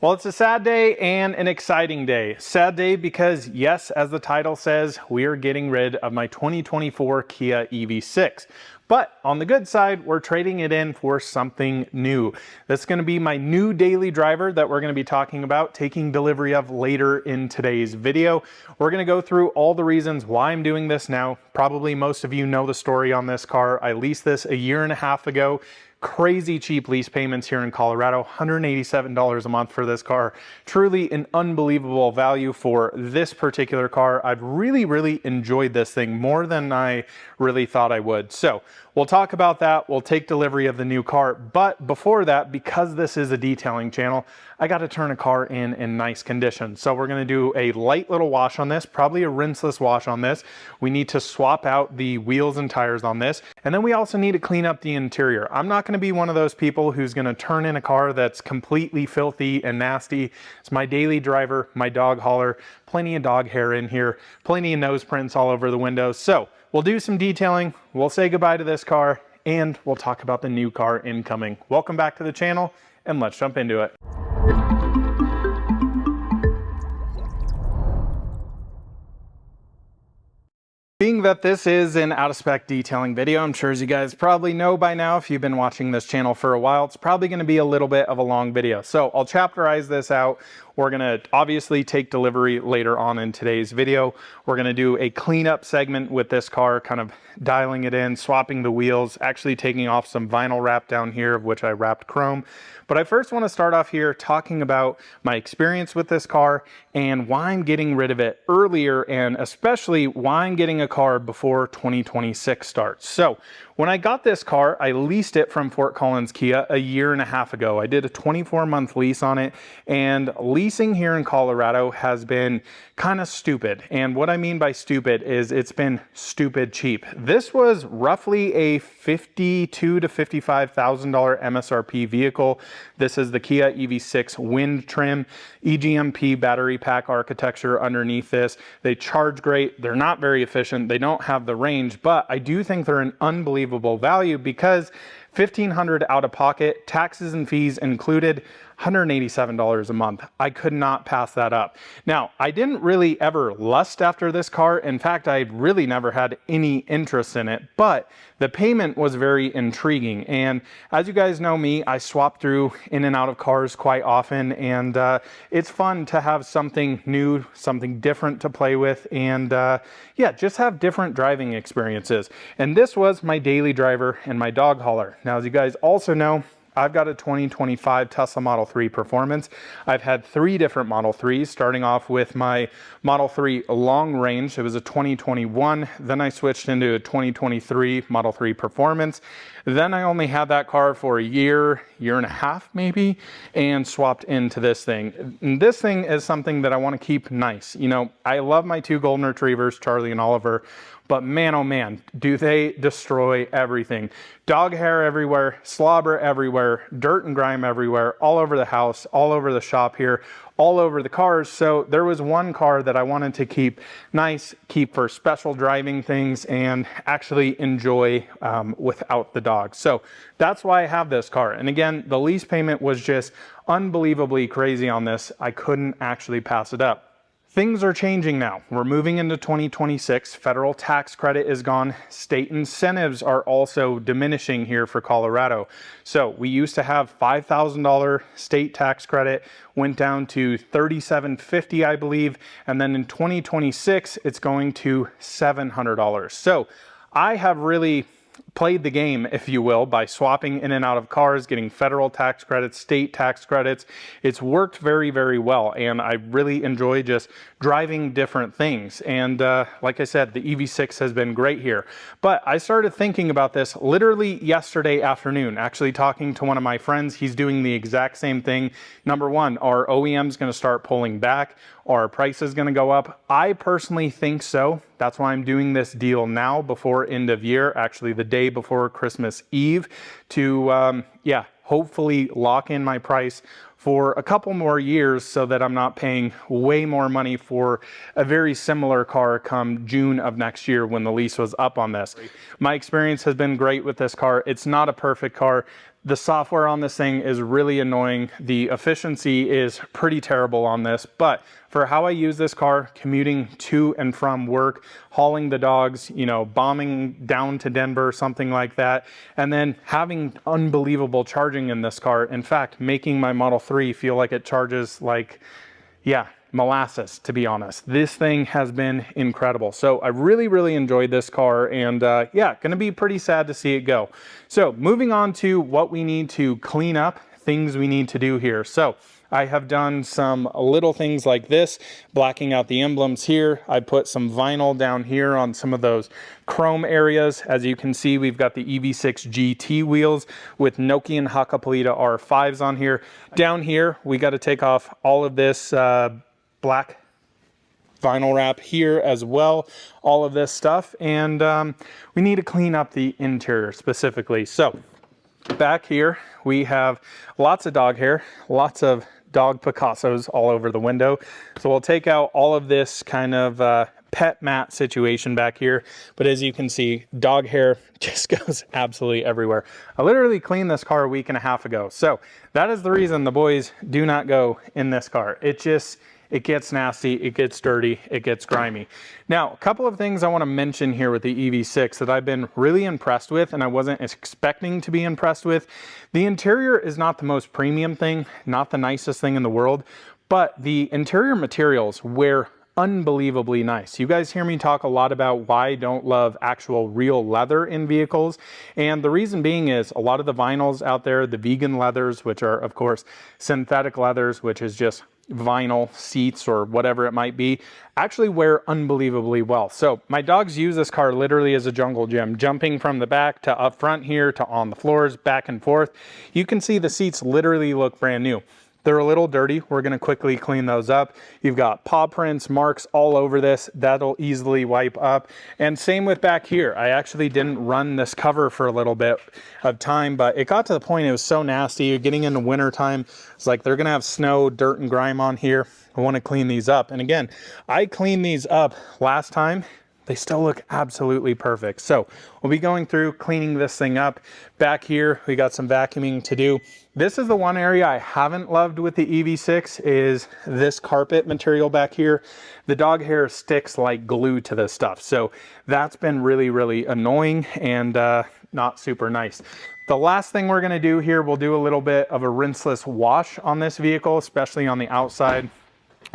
Well, it's a sad day and an exciting day. Sad day because, yes, as the title says, we are getting rid of my 2024 Kia EV6. But on the good side, we're trading it in for something new. That's going to be my new daily driver that we're going to be talking about, taking delivery of later in today's video. We're going to go through all the reasons why I'm doing this now. Probably most of you know the story on this car. I leased this a year and a half ago. Crazy cheap lease payments here in Colorado, $187 a month for this car. Truly an unbelievable value for this particular car. I've really enjoyed this thing more than I really thought I would. So we'll talk about that. We'll take delivery of the new car. But before that, because this is a detailing channel, I got to turn a car in nice condition. So we're going to do a light little wash on this, probably a rinseless wash on this. We need to swap out the wheels and tires on this. And then we also need to clean up the interior. I'm not going to be one of those people who's going to turn in a car that's completely filthy and nasty. It's my daily driver, my dog hauler, plenty of dog hair in here, plenty of nose prints all over the windows. So we'll do some detailing. We'll say goodbye to this car and we'll talk about the new car incoming. Welcome back to the channel and let's jump into it. Being that this is an out-of-spec detailing video, I'm sure as you guys probably know by now if you've been watching this channel for a while, it's probably going to be a little bit of a long video. So I'll chapterize this out. We're going to obviously take delivery later on in today's video. We're going to do a cleanup segment with this car, kind of dialing it in, swapping the wheels, actually taking off some vinyl wrap down here, of which I wrapped chrome. But I first want to start off here talking about my experience with this car and why I'm getting rid of it earlier, and especially why I'm getting a car before 2026 starts. So when I got this car, I leased it from Fort Collins Kia a year and a half ago. I did a 24-month lease on it, and leasing here in Colorado has been kind of stupid. And what I mean by stupid is it's been stupid cheap. This was roughly a $52,000 to $55,000 MSRP vehicle. This is the Kia EV6 wind trim, EGMP battery pack architecture underneath this. They charge great. They're not very efficient. They don't have the range, but I do think they're an unbelievable value because $1,500 out of pocket, taxes and fees included, $187 a month. I could not pass that up. Now, I didn't really ever lust after this car. In fact, I really never had any interest in it, but the payment was very intriguing. And as you guys know me, I swap through in and out of cars quite often, and it's fun to have something new, something different to play with, and yeah, just have different driving experiences. And this was my daily driver and my dog hauler. Now, as you guys also know, I've got a 2025 Tesla Model 3 Performance. I've had 3 different Model 3s, starting off with my Model 3 Long Range. It was a 2021. Then I switched into a 2023 Model 3 Performance. Then I only had that car for a year and a half maybe, and swapped into this thing. And this thing is something that I want to keep nice. You know, I love my 2 golden retrievers, Charlie and Oliver, but man, oh man, do they destroy everything. Dog hair everywhere, slobber everywhere, dirt and grime everywhere, all over the house, all over the shop here, all over the cars. So there was one car that I wanted to keep nice, keep for special driving things, and actually enjoy without the dog. So that's why I have this car. And again, the lease payment was just unbelievably crazy on this. I couldn't actually pass it up. Things are changing now. We're moving into 2026. Federal tax credit is gone. State incentives are also diminishing here for Colorado. So we used to have $5,000 state tax credit, went down to $3,750, I believe. And then in 2026, it's going to $700. So I have really played the game, if you will, by swapping in and out of cars, getting federal tax credits, state tax credits. It's worked very well, and I really enjoy just driving different things. And like I said, the EV6 has been great here. But I started thinking about this literally yesterday afternoon, actually talking to one of my friends. He's doing the exact same thing. Number one, are OEMs going to start pulling back? Are prices going to go up? I personally think so. That's why I'm doing this deal now before end of year, actually the day before Christmas Eve, to hopefully lock in my price for a couple more years so that I'm not paying way more money for a very similar car come June of next year when the lease was up on this. My experience has been great with this car. It's not a perfect car. The software on this thing is really annoying. The efficiency is pretty terrible on this, but for how I use this car, commuting to and from work, hauling the dogs, you know, bombing down to Denver, something like that, and then having unbelievable charging in this car. In fact, making my Model 3 feel like it charges like, yeah, molasses, to be honest. This thing has been incredible. So I really enjoyed this car, and yeah, gonna be pretty sad to see it go. So moving on to what we need to clean up, things we need to do here. So I have done some little things like this, blacking out the emblems here. I put some vinyl down here on some of those chrome areas. As you can see, we've got the EV6 GT wheels with Nokian Hakkapeliitta R5s on here. Down here, we got to take off all of this black vinyl wrap here as well, all of this stuff, and we need to clean up the interior specifically. So back here we have lots of dog hair, lots of dog Picassos all over the window. So we'll take out all of this kind of pet mat situation back here, but as you can see, dog hair just goes absolutely everywhere. I literally cleaned this car a week and a half ago, so that is the reason the boys do not go in this car. It gets nasty, it gets dirty, it gets grimy. Now, a couple of things I want to mention here with the EV6 that I've been really impressed with, and I wasn't expecting to be impressed with. The interior is not the most premium thing, not the nicest thing in the world, but the interior materials wear unbelievably nice. You guys hear me talk a lot about why I don't love actual real leather in vehicles, and the reason being is a lot of the vinyls out there, the vegan leathers, which are of course synthetic leathers, which is just vinyl seats or whatever it might be, actually wear unbelievably well. So my dogs use this car literally as a jungle gym, jumping from the back to up front here to on the floors, back and forth. You can see the seats literally look brand new. They're a little dirty. We're going to quickly clean those up. You've got paw prints, marks all over this. That'll easily wipe up. And same with back here. I actually didn't run this cover for a little bit of time, but it got to the point it was so nasty. You're getting into winter time. It's like they're going to have snow, dirt, and grime on here. I want to clean these up. And again, I cleaned these up last time. They still look absolutely perfect. So we'll be going through cleaning this thing up. Back here, we got some vacuuming to do. This is the one area I haven't loved with the EV6 is this carpet material back here. The dog hair sticks like glue to this stuff. So that's been really annoying and not super nice. The last thing we're gonna do here, we'll do a little bit of a rinseless wash on this vehicle, especially on the outside.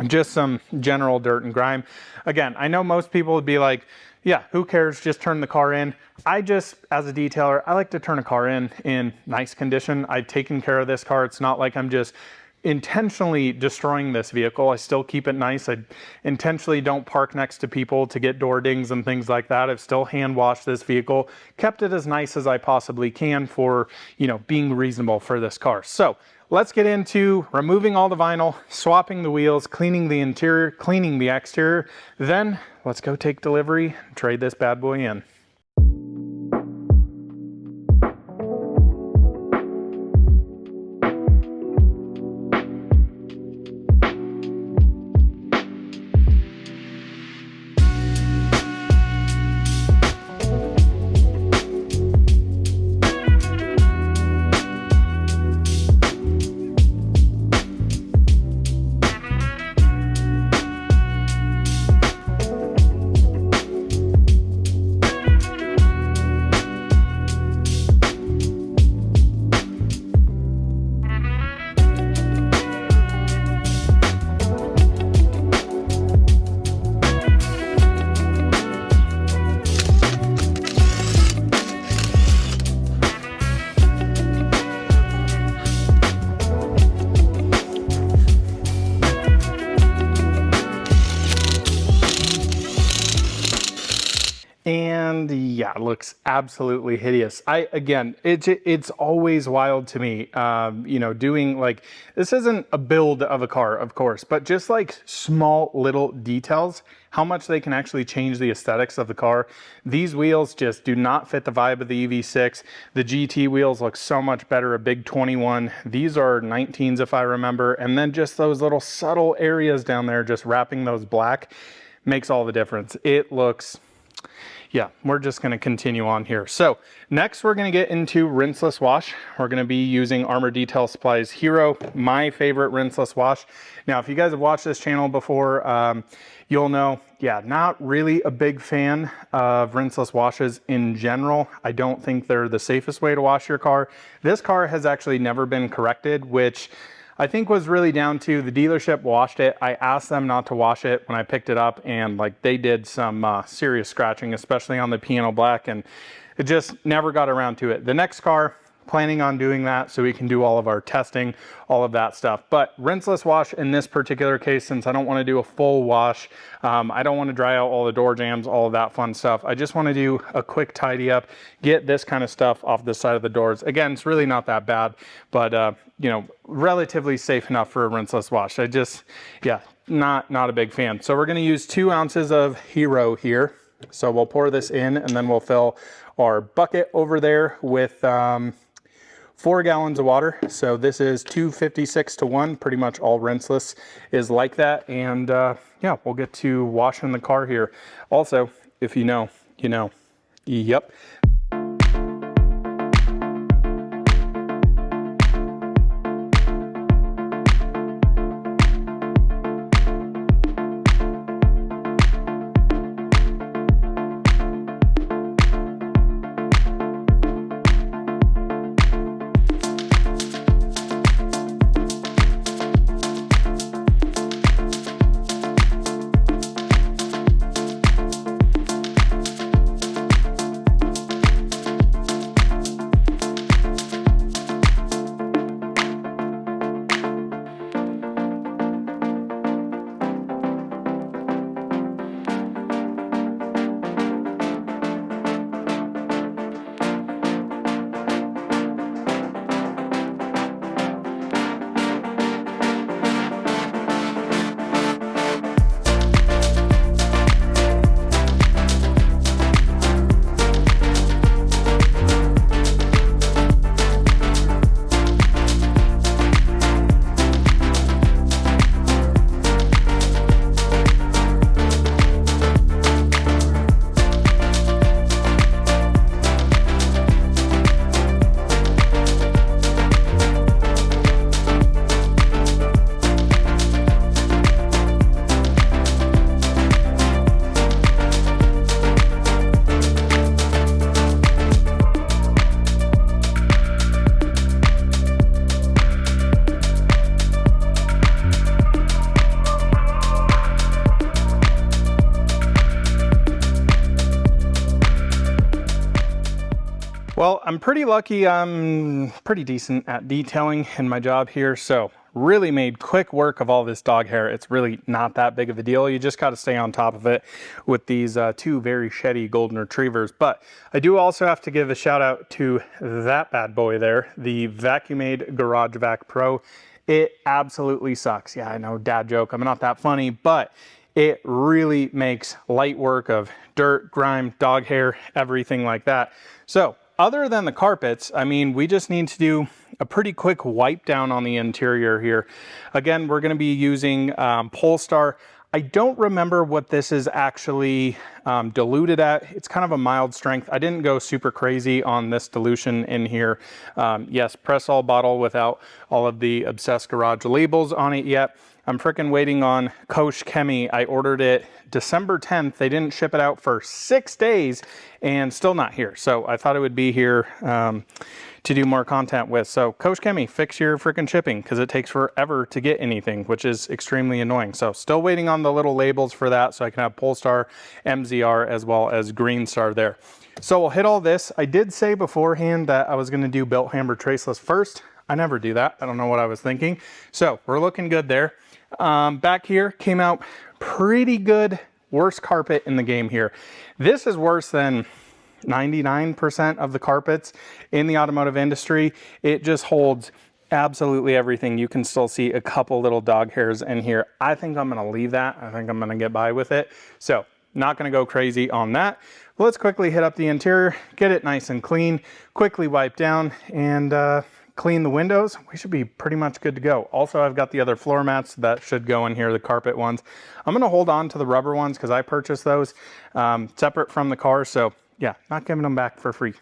Just some general dirt and grime. Again, I know most people would be like, yeah, who cares, just turn the car in. I just, as a detailer, I like to turn a car in nice condition. I've taken care of this car. It's not like I'm just intentionally destroying this vehicle. I still keep it nice. I intentionally don't park next to people to get door dings and things like that. I've still hand washed this vehicle, kept it as nice as I possibly can for, you know, being reasonable for this car. So let's get into removing all the vinyl, swapping the wheels, cleaning the interior, cleaning the exterior. Then let's go take delivery and trade this bad boy in. And yeah, it looks absolutely hideous. Again, it's always wild to me, you know, doing like, this isn't a build of a car, of course, but just like small little details, how much they can actually change the aesthetics of the car. These wheels just do not fit the vibe of the EV6. The GT wheels look so much better, a big 21. These are 19s if I remember. And then just those little subtle areas down there, just wrapping those black makes all the difference. It looks, yeah, we're just going to continue on here. So next we're going to get into rinseless wash. We're going to be using Armor Detail Supply's Hero, my favorite rinseless wash. Now, if you guys have watched this channel before, you'll know, yeah, not really a big fan of rinseless washes in general. I don't think they're the safest way to wash your car. This car has actually never been corrected, which I think was really down to the dealership washed it. I asked them not to wash it when I picked it up, and like they did some serious scratching, especially on the piano black, and it just never got around to it. The next car, planning on doing that so we can do all of our testing, all of that stuff. But rinseless wash in this particular case, since I don't want to do a full wash, I don't want to dry out all the door jambs, all of that fun stuff. I just want to do a quick tidy up, get this kind of stuff off the side of the doors. Again, it's really not that bad, but you know, relatively safe enough for a rinseless wash. I just, yeah, not a big fan. So we're going to use 2 ounces of Hero here. So we'll pour this in, and then we'll fill our bucket over there with 4 gallons of water. So this is 256 to 1, pretty much all rinseless is like that. And yeah, we'll get to washing the car here. Also, if you know, you know. Yep. Well, I'm pretty lucky. I'm pretty decent at detailing in my job here, so really made quick work of all this dog hair. It's really not that big of a deal. You just got to stay on top of it with these 2 very sheddy golden retrievers. But I do also have to give a shout out to that bad boy there, the Vacuumade Garage Vac Pro. It absolutely sucks. Yeah, I know, dad joke. I'm not that funny, but it really makes light work of dirt, grime, dog hair, everything like that. So other than the carpets, I mean, we just need to do a pretty quick wipe down on the interior here. Again, we're going to be using Polestar. I don't remember what this is actually diluted at. It's kind of a mild strength. I didn't go super crazy on this dilution in here. Yes, press all bottle without all of the Obsessed Garage labels on it yet. I'm freaking waiting on Kosh Chemi. I ordered it December 10th. They didn't ship it out for 6 days and still not here. So I thought it would be here to do more content with. So Kosh Chemi, fix your freaking shipping because it takes forever to get anything, which is extremely annoying. So still waiting on the little labels for that so I can have Polestar, MZR, as well as Green Star there. So we'll hit all this. I did say beforehand that I was going to do Built Hammer Traceless first. I never do that. I don't know what I was thinking. So we're looking good there. Back here came out pretty good. Worst carpet in the game here. This is worse than 99% of the carpets in the automotive industry. It just holds absolutely everything. You can still see a couple little dog hairs in here. I think I'm going to leave that. I think I'm going to get by with it. So not going to go crazy on that. Let's quickly hit up the interior, get it nice and clean, quickly wipe down, and clean the windows, we should be pretty much good to go. Also, I've got the other floor mats that should go in here, the carpet ones. I'm gonna hold on to the rubber ones because I purchased those separate from the car. So yeah, not giving them back for free.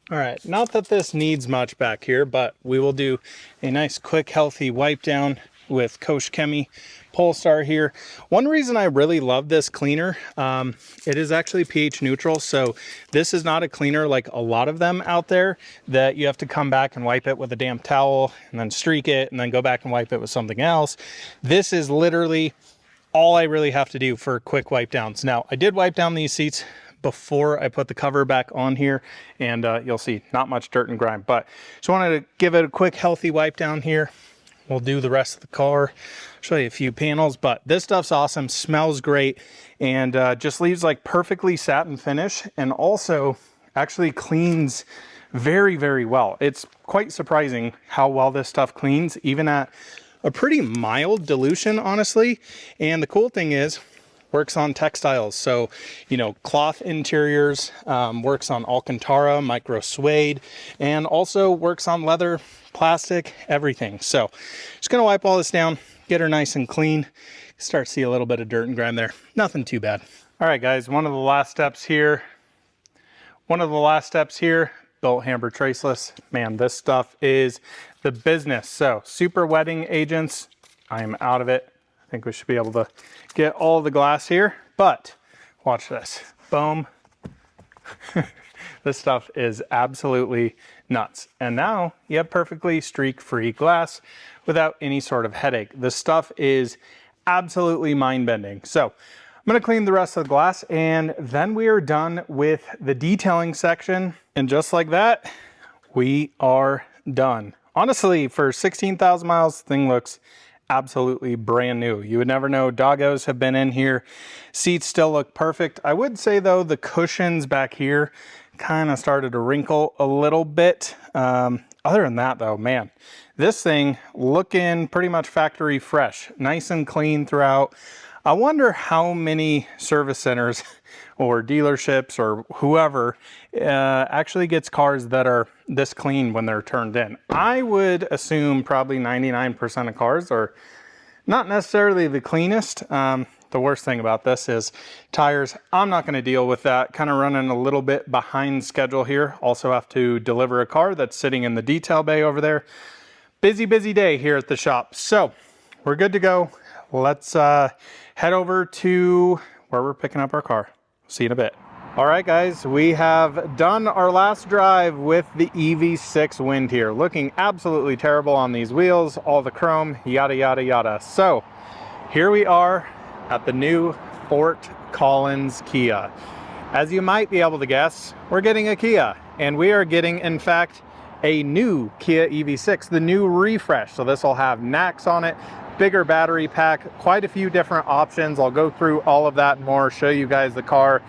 All right, not that this needs much back here, but we will do a nice, quick, healthy wipe down with Kosh Chemi Polestar here. One reason I really love this cleaner, it is actually pH neutral. So this is not a cleaner like a lot of them out there that you have to come back and wipe it with a damp towel and then streak it and then go back and wipe it with something else. This is literally all I really have to do for quick wipe downs. Now, I did wipe down these seats before I put the cover back on here, and you'll see not much dirt and grime, but just wanted to give it a quick healthy wipe down here. We'll do the rest of the car, show you a few panels, but this stuff's awesome, smells great, and just leaves like perfectly satin finish, and also actually cleans very, very well. It's quite surprising how well this stuff cleans, even at a pretty mild dilution, honestly. And the cool thing is, works on textiles, so you know, cloth interiors, works on Alcantara, micro suede, and also works on leather, plastic, everything. So just gonna wipe all this down, get her nice and clean. Start to see a little bit of dirt and grime there, nothing too bad. All right guys, one of the last steps here, belt hamper traceless. Man, this stuff is the business. So super wetting agents, I am out of it. I think we should be able to get all the glass here, but watch this, boom. This stuff is absolutely nuts. And now you have perfectly streak-free glass without any sort of headache. This stuff is absolutely mind-bending. So I'm gonna clean the rest of the glass and then we are done with the detailing section. And just like that, we are done. Honestly, for 16,000 miles, the thing looks absolutely brand new. You would never know. Doggos have been in here. Seats still look perfect. I would say though, the cushions back here kind of started to wrinkle a little bit. Other than that though, man, this thing looking pretty much factory fresh, nice and clean throughout. I wonder how many service centers or dealerships or whoever actually gets cars that are this clean when they're turned in. I would assume probably 99% of cars are not necessarily the cleanest. The worst thing about this is tires. I'm not going to deal with that. Kind of running a little bit behind schedule here. Also have to deliver a car that's sitting in the detail bay over there. Busy, busy day here at the shop. So we're good to go. Let's head over to where we're picking up our car. See you in a bit. All right, guys, we have done our last drive with the EV6 Wind here. Looking absolutely terrible on these wheels, all the chrome, yada, yada, yada. So here we are at the new Fort Collins Kia. As you might be able to guess, we're getting a Kia, and we are getting, in fact, a new Kia EV6, the new refresh. So this will have NACS on it, bigger battery pack, quite a few different options. I'll go through all of that and more, show you guys the car.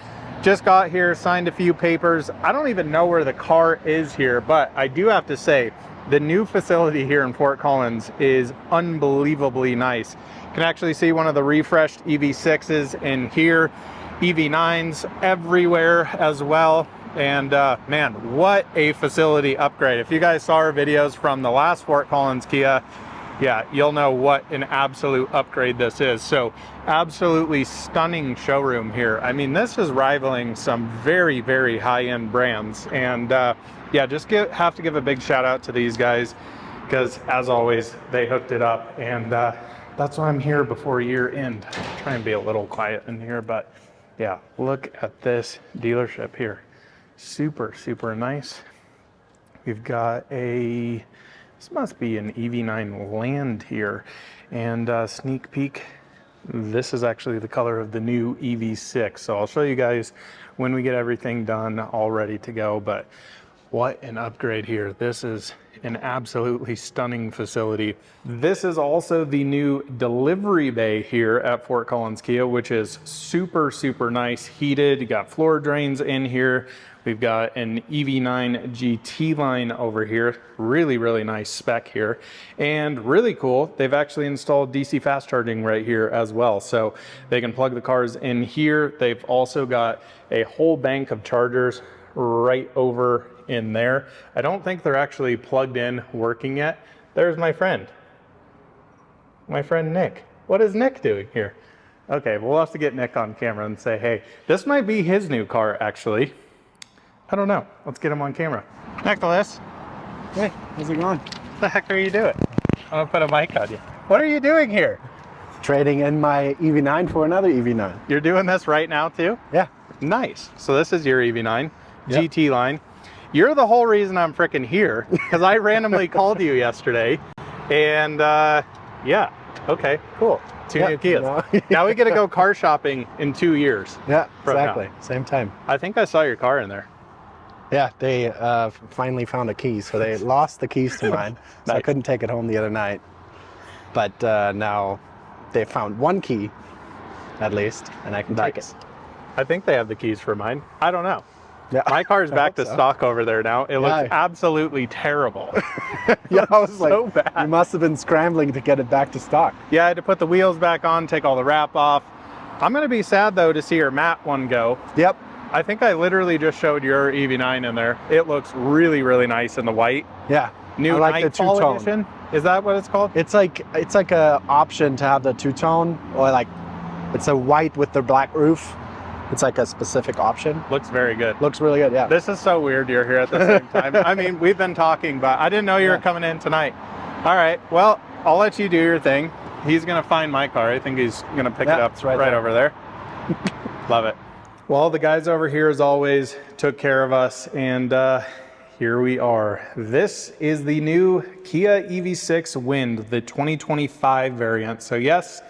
Just got here, signed a few papers. I don't even know where the car is here, but I do have to say, the new facility here in Fort Collins is unbelievably nice. You can actually see one of the refreshed EV6s in here, EV9s everywhere as well. And man, what a facility upgrade. If you guys saw our videos from the last Fort Collins Kia, yeah, you'll know what an absolute upgrade this is. So absolutely stunning showroom here. I mean, this is rivaling some very, very high-end brands. And yeah, just have to give a big shout out to these guys because as always, they hooked it up. And that's why I'm here before year end. Try and be a little quiet in here, but yeah, look at this dealership here. Super, super nice. We've got a, this must be an EV9 Land here, and sneak peek, this is actually the color of the new EV6. So I'll show you guys when we get everything done, all ready to go, but what an upgrade here. This is an absolutely stunning facility. This is also the new delivery bay here at Fort Collins Kia, which is super, super nice, heated. You got floor drains in here. We've got an EV9 GT line over here. Really, really nice spec here. And really cool, they've actually installed DC fast charging right here as well. So they can plug the cars in here. They've also got a whole bank of chargers right over in there. I don't think they're actually plugged in working yet. There's my friend Nick. What is Nick doing here? Okay, we'll have to get Nick on camera and say, hey, this might be his new car, actually. I don't know. Let's get him on camera. Nicholas. Hey, how's it going? What the heck are you doing? I'm gonna put a mic on you. What are you doing here? Trading in my EV9 for another EV9. You're doing this right now too? Yeah. Nice. So this is your EV9 Yep. GT line. You're the whole reason I'm freaking here, because I randomly called you yesterday, and yeah, okay, cool. Two new Kias. No. Now we get to go car shopping in 2 years. Yeah, from now. exactly. Same time. I think I saw your car in there. Yeah, they finally found a key, so they lost the keys to mine, so I Nice. couldn't take it home the other night. But now they found one key, at least, and I can take it. I think they have the keys for mine. I don't know. Yeah. My car's I back hope to so. stock over there now. It looks Yeah. absolutely terrible. Yeah, I was so like, bad. you must have been scrambling to get it back to stock. Yeah, I had to put the wheels back on, take all the wrap off. I'm gonna be sad though to see your matte one go. Yep. I think I literally just showed your EV9 in there. It looks really, really nice in the white. Yeah. New I like the Nightfall two-tone. edition. Is that what it's called? It's like a option to have the two-tone, or like it's a white with the black roof. It's like a specific option. Looks very good. Looks really good, yeah. This is so weird you're here at the same time. I mean, we've been talking, but I didn't know you were coming in tonight. All right, well, I'll let you do your thing. He's gonna find my car. I think he's gonna pick it up it's right there. over there. Love it. Well, the guys over here, as always, took care of us, and here we are. This is the new Kia EV6 Wind, the 2025 variant. So yes,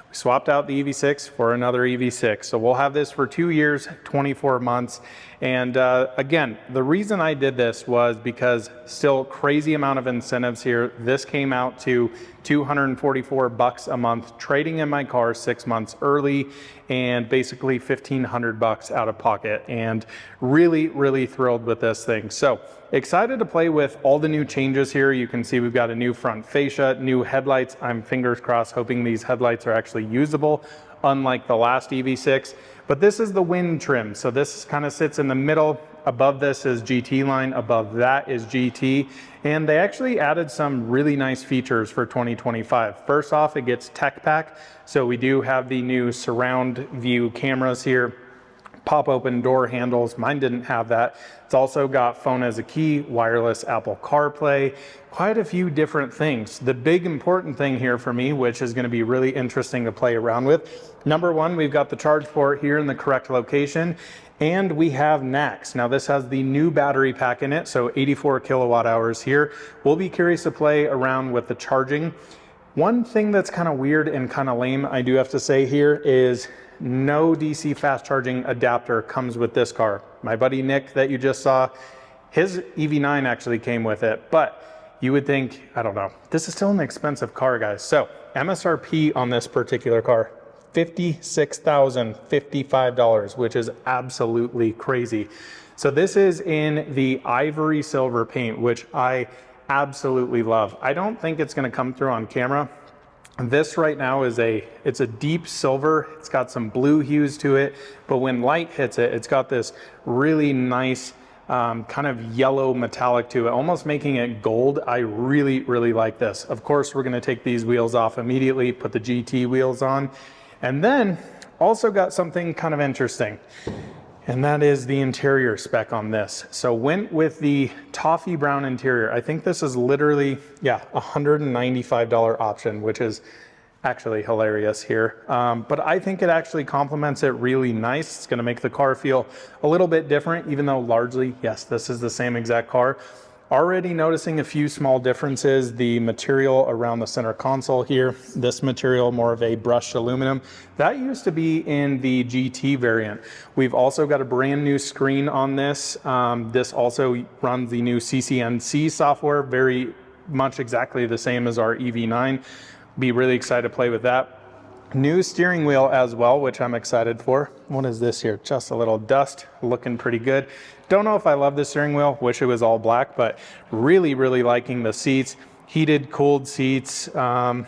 we swapped out the EV6 for another EV6. So we'll have this for 2 years, 24 months. And again, the reason I did this was because still crazy amount of incentives here. This came out to $244 a month, trading in my car 6 months early, and basically $1,500 out of pocket. And really, really thrilled with this thing. So excited to play with all the new changes here. You can see we've got a new front fascia, new headlights. I'm fingers crossed hoping these headlights are actually usable, unlike the last EV6. But this is the Wind trim. So this kind of sits in the middle. Above this is GT line, above that is GT. And they actually added some really nice features for 2025. First off, it gets Tech Pack. So we do have the new surround view cameras here, pop open door handles. Mine didn't have that. It's also got phone as a key, wireless Apple CarPlay, quite a few different things. The big important thing here for me, which is going to be really interesting to play around with, number one, we've got the charge port here in the correct location, and we have NACS. Now this has the new battery pack in it, so 84 kilowatt hours here. We'll be curious to play around with the charging. One thing that's kind of weird and kind of lame, I do have to say here, is no DC fast charging adapter comes with this car. My buddy Nick that you just saw, his EV9 actually came with it, but you would think, I don't know, this is still an expensive car, guys. So MSRP on this particular car, $56,055, which is absolutely crazy. So this is in the ivory silver paint, which I absolutely love. I don't think it's gonna come through on camera. This right now is it's a deep silver. It's got some blue hues to it, but when light hits it, it's got this really nice kind of yellow metallic to it, almost making it gold. I really, really like this. Of course, we're gonna take these wheels off immediately, put the GT wheels on, and then also got something kind of interesting. And that is the interior spec on this. So went with the toffee brown interior. I think this is literally, yeah, $195 option, which is actually hilarious here. But I think it actually complements it really nice. It's gonna make the car feel a little bit different, even though largely, yes, this is the same exact car. Already noticing a few small differences. The material around the center console here, this material more of a brushed aluminum. That used to be in the GT variant. We've also got a brand new screen on this. This also runs the new CCNC software, very much exactly the same as our EV9. Be really excited to play with that. New steering wheel as well, which I'm excited for. What is this here? Just a little dust, looking pretty good. Don't know if I love the steering wheel, wish it was all black, but really, really liking the seats. Heated, cooled seats. Yeah,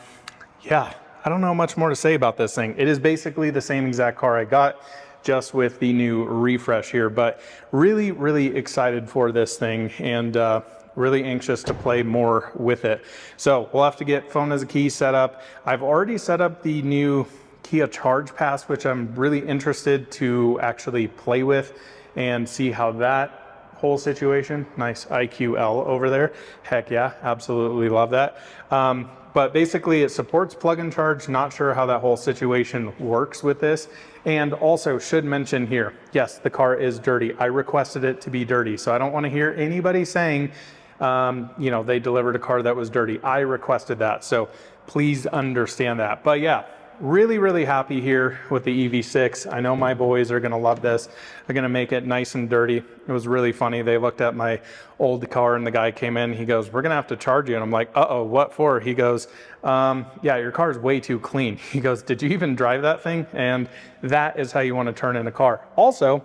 I don't know much more to say about this thing. It is basically the same exact car I got. just with the new refresh here. But really, really excited for this thing, and really anxious to play more with it. So we'll have to get phone as a key set up. I've already set up the new Kia Charge Pass, which I'm really interested to actually play with and see how that whole situation, nice IQL over there. Heck yeah, absolutely love that. But basically it supports plug and charge. Not sure how that whole situation works with this. And also should mention here, yes, the car is dirty. I requested it to be dirty. So I don't want to hear anybody saying, you know, they delivered a car that was dirty. I requested that. So please understand that. But yeah, really, really happy here with the EV6. I know my boys are going to love this. They're going to make it nice and dirty. It was really funny. They looked at my old car and the guy came in. He goes, "We're going to have to charge you." And I'm like, "Uh-oh, what for?" He goes, "Yeah, your car is way too clean." He goes, "Did you even drive that thing?" And that is how you want to turn in a car. Also,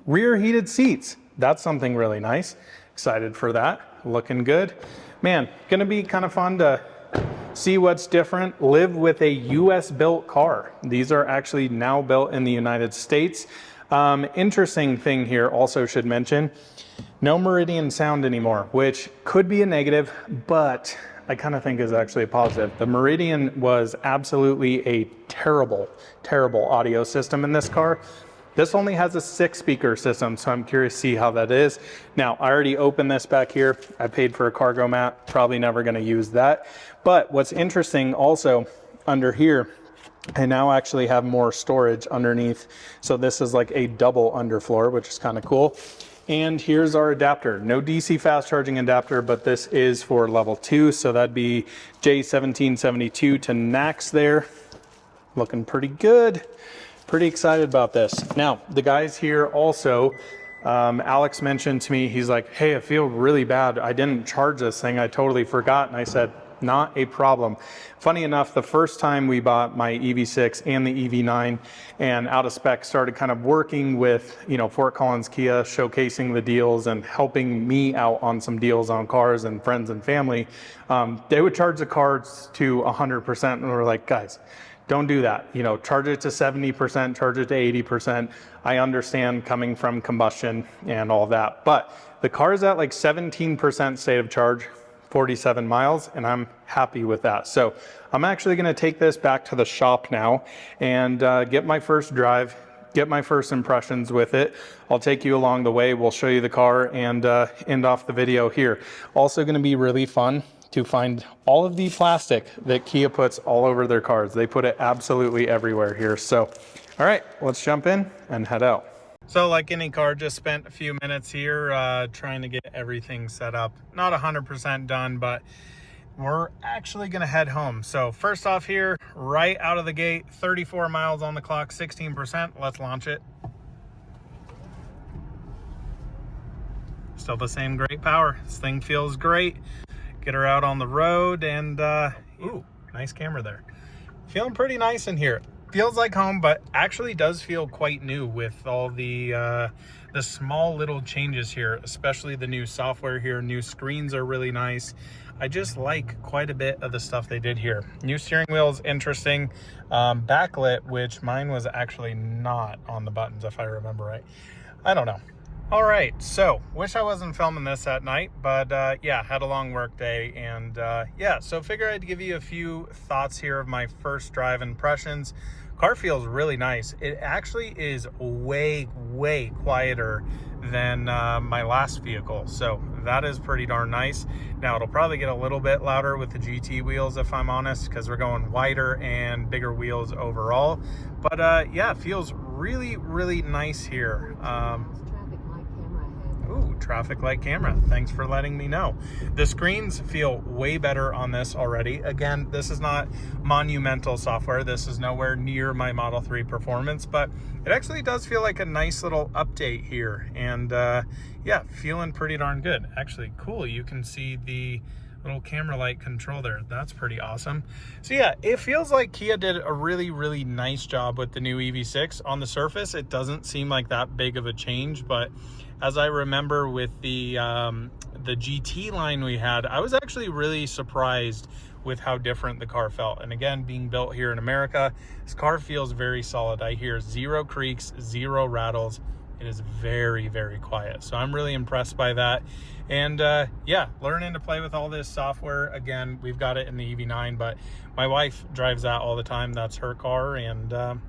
rear heated seats. That's something really nice. Excited for that. Looking good. Man, going to be kind of fun to see what's different, live with a US built car. These are actually now built in the United States. Interesting thing here also should mention, no Meridian sound anymore, which could be a negative, but I kind of think is actually a positive. The Meridian was absolutely a terrible, terrible audio system in this car. This only has a 6-speaker system, so I'm curious to see how that is. Now, I already opened this back here. I paid for a cargo mat, probably never gonna use that. But what's interesting also under here, I now actually have more storage underneath. So this is like a double underfloor, which is kind of cool. And here's our adapter. No DC fast charging adapter, but this is for level 2. So that'd be J1772 to NAX there. Looking pretty good. Pretty excited about this. Now, the guys here also, Alex mentioned to me, he's like, "Hey, I feel really bad. I didn't charge this thing. I totally forgot." And I said, "Not a problem." Funny enough, the first time we bought my EV6 and the EV9 and out of spec started kind of working with, you know, Fort Collins Kia, showcasing the deals and helping me out on some deals on cars and friends and family, they would charge the cars to 100%. And we're like, "Guys, don't do that. You know, charge it to 70%, charge it to 80%. I understand coming from combustion and all that. But the car is at like 17% state of charge, 47 miles, and I'm happy with that. So I'm actually going to take this back to the shop now and get my first drive, get my first impressions with it. I'll take you along the way. We'll show you the car and end off the video here. Also going to be really fun to find all of the plastic that Kia puts all over their cars. They put it absolutely everywhere here. So, all right, let's jump in and head out. So like any car, just spent a few minutes here trying to get everything set up. Not 100% done, but we're actually gonna head home. So first off here, right out of the gate, 34 miles on the clock, 16%. Let's launch it. Still the same great power. This thing feels great. Get her out on the road and, ooh, nice camera there. Feeling pretty nice in here. Feels like home, but actually does feel quite new with all the small little changes here, especially the new software here. New screens are really nice. I just like quite a bit of the stuff they did here. New steering wheel is interesting. Backlit, which mine was actually not on the buttons if I remember right. I don't know. All right, so wish I wasn't filming this at night, but yeah, had a long work day, and yeah, so figure I'd give you a few thoughts here of my first drive impressions. Car feels really nice. It actually is way quieter than my last vehicle, so that is pretty darn nice. Now it'll probably get a little bit louder with the GT wheels if I'm honest, because we're going wider and bigger wheels overall, but yeah, it feels really nice here. Ooh, traffic light camera. Thanks for letting me know. The screens feel way better on this already. Again, this is not monumental software. This is nowhere near my Model 3 performance, but it actually does feel like a nice little update here. And yeah, feeling pretty darn good. Actually, cool. You can see the little camera light control there. That's pretty awesome. So yeah, it feels like Kia did a really nice job with the new EV6. On the surface, it doesn't seem like that big of a change, but as I remember with the GT line we had, I was actually really surprised with how different the car felt. And again, being built here in America, this car feels very solid. I hear zero creaks, zero rattles. It is very, very quiet. So I'm really impressed by that. And yeah, learning to play with all this software. Again, we've got it in the EV9, but my wife drives that all the time. That's her car. And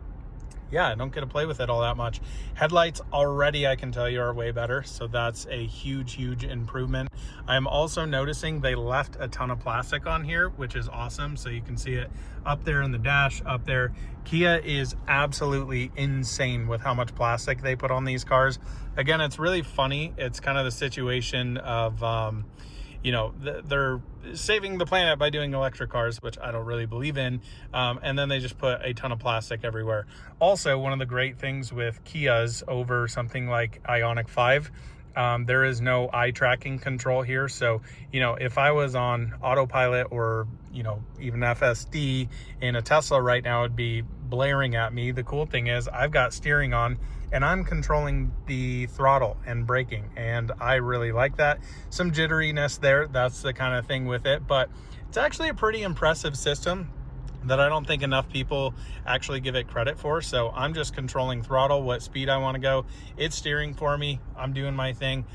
yeah, I don't get to play with it all that much. Headlights already, I can tell you, are way better. So that's a huge, huge improvement. I'm also noticing they left a ton of plastic on here, which is awesome. So you can see it up there in the dash, up there. Kia is absolutely insane with how much plastic they put on these cars. Again, it's really funny. It's kind of the situation of, you know, they're saving the planet by doing electric cars, which I don't really believe in. And then they just put a ton of plastic everywhere. Also, one of the great things with Kias over something like Ioniq 5, there is no eye tracking control here. So, you know, if I was on autopilot or, you know, even FSD in a Tesla right now, it'd be blaring at me. The cool thing is I've got steering on and I'm controlling the throttle and braking, and I really like that. Some jitteriness there, that's the kind of thing with it, but it's actually a pretty impressive system that I don't think enough people actually give it credit for. So I'm just controlling throttle, what speed I want to go. It's steering for me. I'm doing my thing.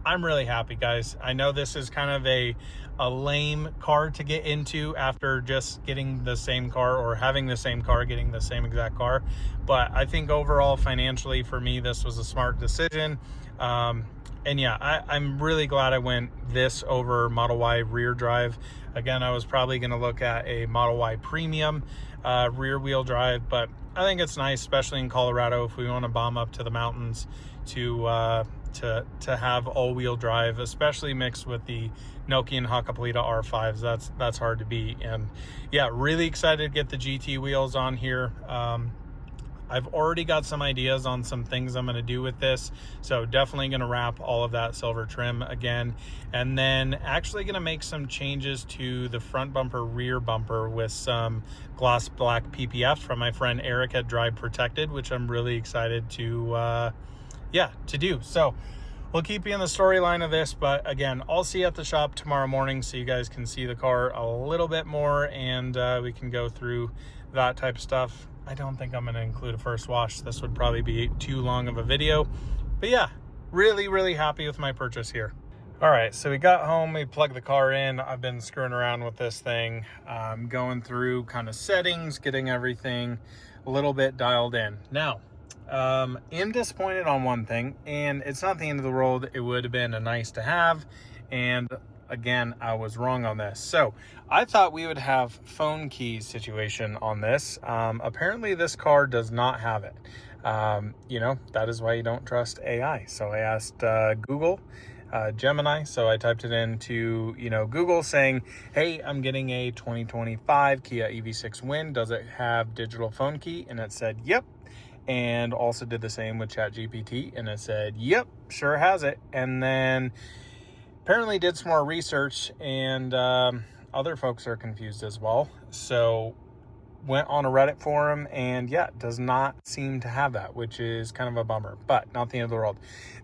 I'm really happy, guys. I know this is kind of a lame car to get into after just getting the same car or having the same car, getting the same exact car. But I think overall, financially, for me, this was a smart decision. And yeah, I'm really glad I went this over Model Y rear drive. Again, I was probably going to look at a Model Y Premium rear wheel drive, but I think it's nice, especially in Colorado, if we want to bomb up to the mountains to have all-wheel drive, especially mixed with the Nokian Hakkapeliitta R5s. That's hard to beat. And yeah, really excited to get the GT wheels on here. I've already got some ideas on some things I'm going to do with this, so definitely going to wrap all of that silver trim again, and then actually going to make some changes to the front bumper, rear bumper with some gloss black PPF from my friend Eric at Drive Protected, which I'm really excited to do. So we'll keep you in the storyline of this, but again, I'll see you at the shop tomorrow morning so you guys can see the car a little bit more, and we can go through that type of stuff. I don't think I'm going to include a first wash. This would probably be too long of a video, but yeah, really, really happy with my purchase here. All right, so we got home, we plugged the car in. I've been screwing around with this thing, going through kind of settings, getting everything a little bit dialed in. Now, am disappointed on one thing, and it's not the end of the world. It would have been a nice to have, and again, I was wrong on this. So I thought we would have phone keys situation on this. Apparently this car does not have it. You know, that is why you don't trust AI. So I asked Google, Gemini. So I typed it into, you know, Google saying, hey, I'm getting a 2025 Kia EV6 Win. Does it have digital phone key? And it said, yep. And also did the same with ChatGPT, and it said, yep, sure has it. And then apparently did some more research, and other folks are confused as well. So went on a Reddit forum, and yeah, does not seem to have that, which is kind of a bummer, but not the end of the world.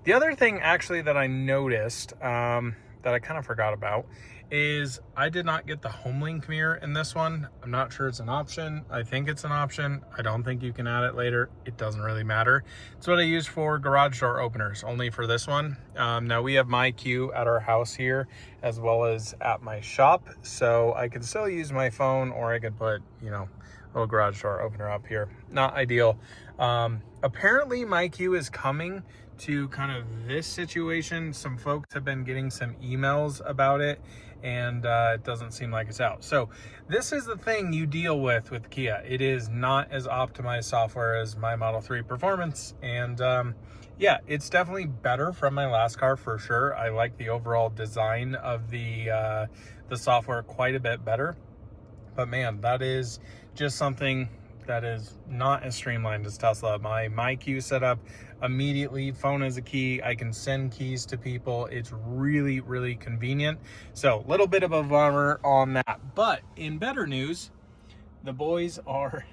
The other thing actually that I noticed that I kind of forgot about is I did not get the HomeLink mirror in this one. I'm not sure it's an option. I think it's an option. I don't think you can add it later. It doesn't really matter. It's what I use for garage door openers, only for this one. Now we have MyQ at our house here as well as at my shop. So I could still use my phone, or I could put, you know, a little garage door opener up here. Not ideal. Apparently MyQ is coming to kind of this situation. Some folks have been getting some emails about it, and it doesn't seem like it's out. So this is the thing you deal with Kia. It is not as optimized software as my Model 3 Performance, and yeah, it's definitely better from my last car for sure. I like the overall design of the software quite a bit better, but man, that is just something that is not as streamlined as Tesla. My MyQ setup immediately, phone is a key. I can send keys to people. It's really, really convenient. So a little bit of a bummer on that. But in better news, the boys are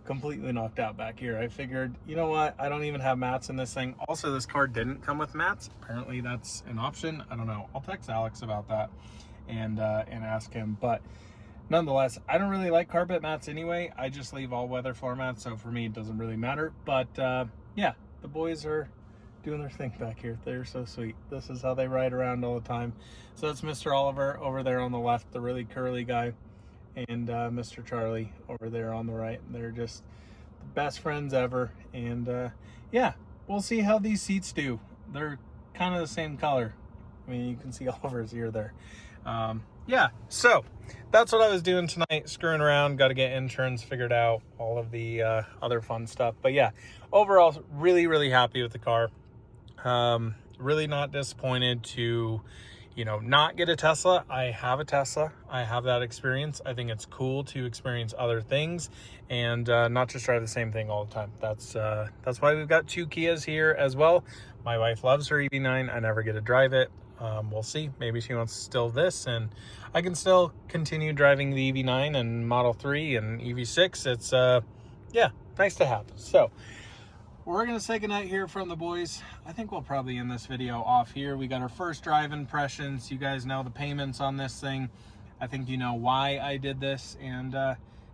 completely knocked out back here. I figured, you know what? I don't even have mats in this thing. Also, this car didn't come with mats. Apparently that's an option. I don't know. I'll text Alex about that. and ask him. But nonetheless, I don't really like carpet mats anyway. I just leave all weather floor mats, so for me it doesn't really matter. But yeah, the boys are doing their thing back here. They're so sweet. This is how they ride around all the time. So that's Mr. Oliver over there on the left, the really curly guy, and Mr. Charlie over there on the right. They're just the best friends ever. And yeah, we'll see how these seats do. They're kind of the same color. I mean, you can see Oliver's ear there. Yeah, so that's what I was doing tonight, screwing around, got to get insurance figured out, all of the other fun stuff. But yeah, overall, really happy with the car. Really not disappointed to, you know, not get a Tesla. I have a Tesla. I have that experience. I think it's cool to experience other things and not just drive the same thing all the time. That's why we've got 2 Kias here as well. My wife loves her EV9. I never get to drive it. We'll see. Maybe she wants still this, and I can still continue driving the EV9 and Model 3 and EV6. It's yeah, nice to have. So we're gonna say goodnight here from the boys. I think we'll probably end this video off here. We got our first drive impressions. You guys know the payments on this thing. I think you know why I did this, and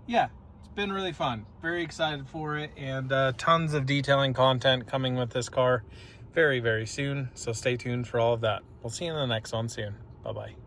yeah, it's been really fun. Very excited for it, and tons of detailing content coming with this car very soon, so stay tuned for all of that. We'll see you in the next one soon. Bye-bye.